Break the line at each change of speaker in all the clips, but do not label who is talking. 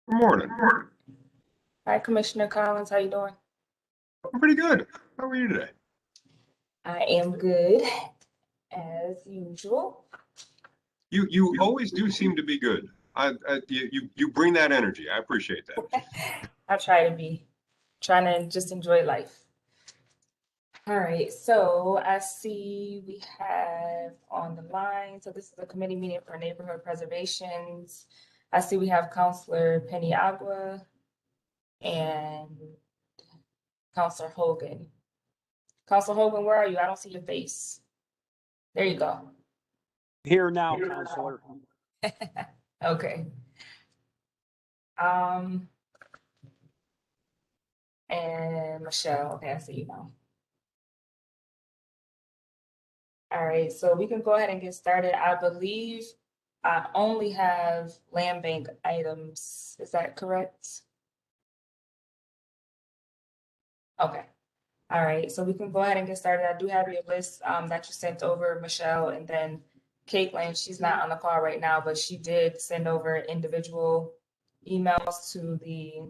Good morning.
Hi, Commissioner Collins. How you doing?
I'm pretty good. How are you today?
I am good, as usual.
You always do seem to be good. You bring that energy. I appreciate that.
I try to be trying to just enjoy life. All right, so I see we have on the line, so this is a committee meeting for neighborhood preservations. I see we have Counselor Penny Agua and Counselor Hogan. Counselor Hogan, where are you? I don't see your face. There you go.
Here now, Counselor.
Okay. Um, and Michelle, okay, I see you now. All right, so we can go ahead and get started. I believe I only have land bank items. Is that correct? Okay. All right, so we can go ahead and get started. I do have your list that you sent over, Michelle, and then Caitlin. She's not on the call right now, but she did send over individual emails to the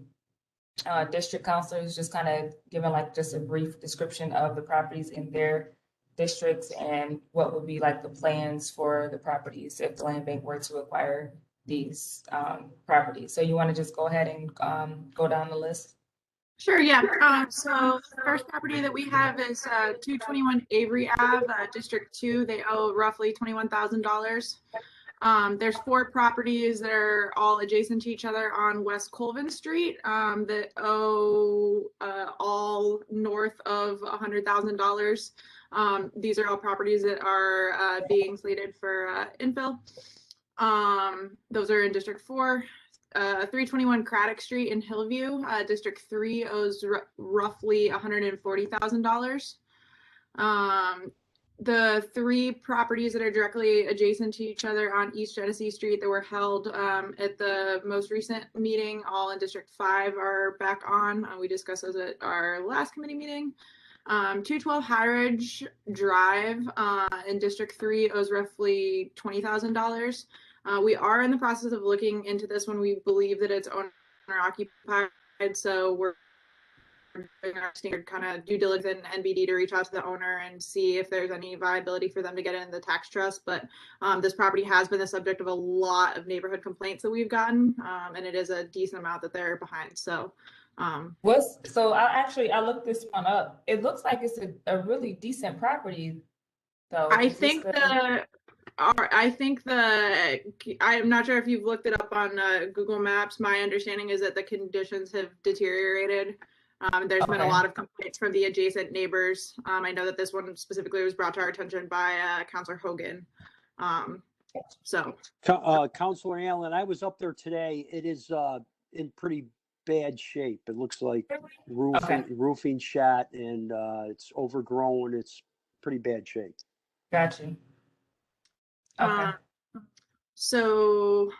district counselors, just kind of giving like just a brief description of the properties in their districts and what would be like the plans for the properties if the land bank were to acquire these properties. So you want to just go ahead and go down the list?
Sure, yeah. So the first property that we have is 221 Avery Ave, District 2. They owe roughly $21,000. There's 4 properties that are all adjacent to each other on West Colvin Street that owe all north of $100,000. These are all properties that are being slated for infill. Those are in District 4. 321 Craddock Street in Hillview, District 3 owes roughly $140,000. The 3 properties that are directly adjacent to each other on East Genesee Street that were held at the most recent meeting, all in District 5, are back on. We discussed those at our last committee meeting. 212 High Ridge Drive in District 3 owes roughly $20,000. We are in the process of looking into this one. We believe that it's owner occupied, so we're doing our standard kind of due diligence and NBD to reach out to the owner and see if there's any viability for them to get in the tax trust. But this property has been the subject of a lot of neighborhood complaints that we've gotten, and it is a decent amount that they're behind. So
I looked this one up. It looks like it's a really decent property, though.
I'm not sure if you've looked it up on Google Maps. My understanding is that the conditions have deteriorated. There's been a lot of complaints from the adjacent neighbors. I know that this one specifically was brought to our attention by Counselor Hogan.
Counselor Allen, I was up there today. It is in pretty bad shape. It looks like roofing shot, and it's overgrown. It's pretty bad shape.
Gotcha. Okay.
So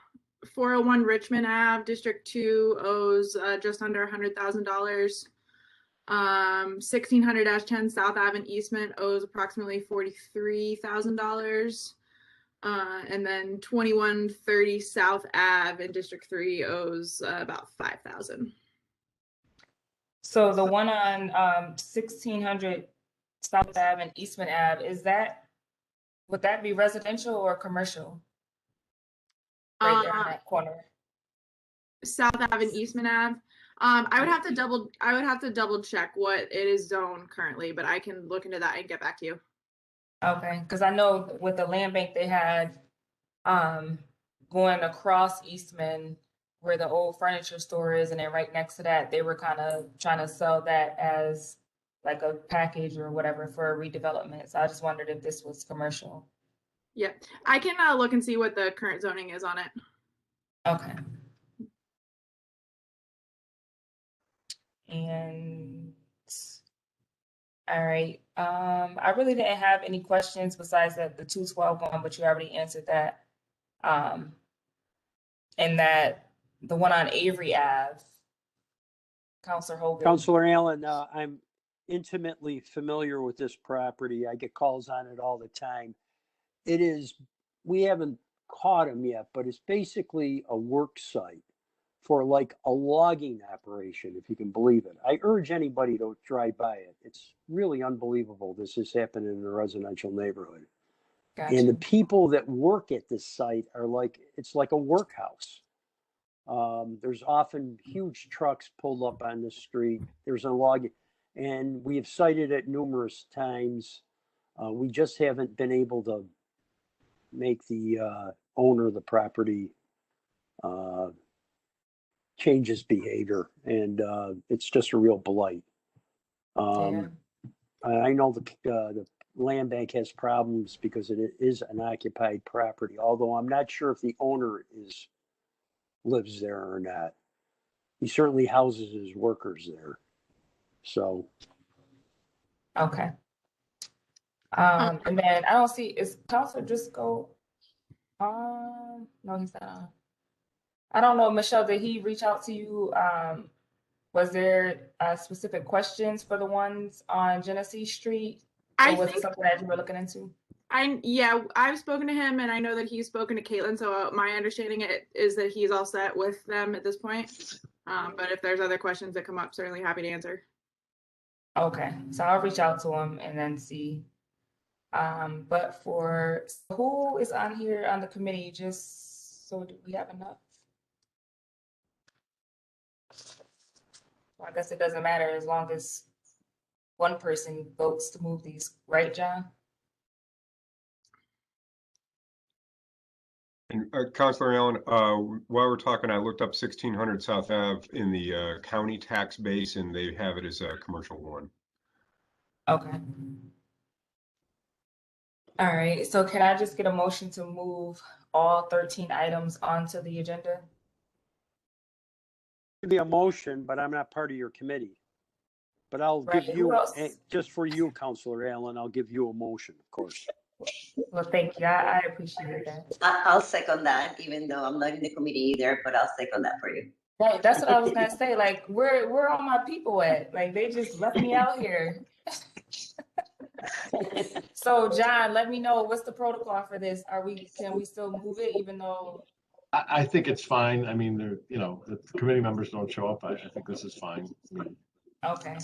401 Richmond Ave, District 2 owes just under $100,000. 1600-10 South Ave in Eastman owes approximately $43,000. And then 2130 South Ave in District 3 owes about $5,000.
So the one on 1600 South Ave and Eastman Ave, would that be residential or commercial? Right there in that corner.
South Ave and Eastman Ave. I would have to double check what it is zoned currently, but I can look into that and get back to you.
Okay, because I know with the land bank they had going across Eastman where the old furniture store is, and then right next to that they were kind of trying to sell that as like a package or whatever for a redevelopment. So I just wondered if this was commercial.
Yeah, I can look and see what the current zoning is on it.
Okay. And all right, I really didn't have any questions besides the 212 one, but you already answered that. And that the one on Avery Ave, Counselor Hogan.
Counselor Allen, I'm intimately familiar with this property. I get calls on it all the time. It is, we haven't caught them yet, but it's basically a work site for like a logging operation, if you can believe it. I urge anybody to drive by it. It's really unbelievable. This is happening in a residential neighborhood. And the
Gotcha.
people that work at this site are like, it's like a workhouse. There's often huge trucks pulled up on the street. There's a log, and we have cited it numerous times. We just haven't been able to make the owner of the property change his behavior, and it's just a real blight.
Yeah.
I know the land bank has problems because it is an occupied property, although I'm not sure if the owner lives there or not. He certainly houses his workers there. So.
Okay. And then I don't see, is Counselor Driscoll on? No, he's not on. I don't know, Michelle, did he reach out to you? Was there specific questions for the ones on Genesee Street? Or was it something that you were looking into?
Yeah, I've spoken to him, and I know that he's spoken to Caitlin. So my understanding is that he's all set with them at this point. But if there's other questions that come up, certainly happy to answer.
Okay, so I'll reach out to him and then see. But who is on here on the committee? Just so do we have enough? Well, I guess it doesn't matter as long as one person votes to move these, right, John?
And Councilor Allen, while we're talking, I looked up 1600 South Ave in the county tax base, and they have it as a commercial one.
Okay. All right, so can I just get a motion to move all 13 items onto the agenda?
It'd be a motion, but I'm not part of your committee. But I'll
Right,
give
who
you,
else?
just for you, Counselor Allen, I'll give you a motion, of course.
Well, thank you. I appreciate that.
I'll second that, even though I'm not in the committee either, but I'll second that for you.
Right, that's what I was gonna say. Like, where all my people at? Like, they just left me out here. So, John, let me know what's the protocol for this. Can we still move it even though?
I think it's fine. I mean, the committee members don't show up. I think this is fine.
Okay.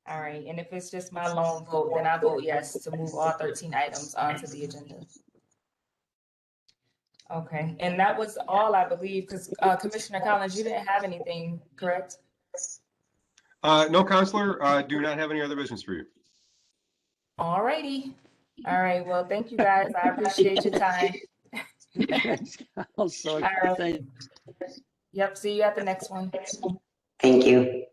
All right. And if it's just my lone vote, then I vote yes to move all 13 items onto the agenda. Okay. And that was all, I believe, because Commissioner Collins, you didn't have anything, correct?
No, Counselor, do not have any other business for you.
All righty. All right. Well, thank you guys. I appreciate your time.
Also,
All right. Yep. See you at the next one.
Thank you.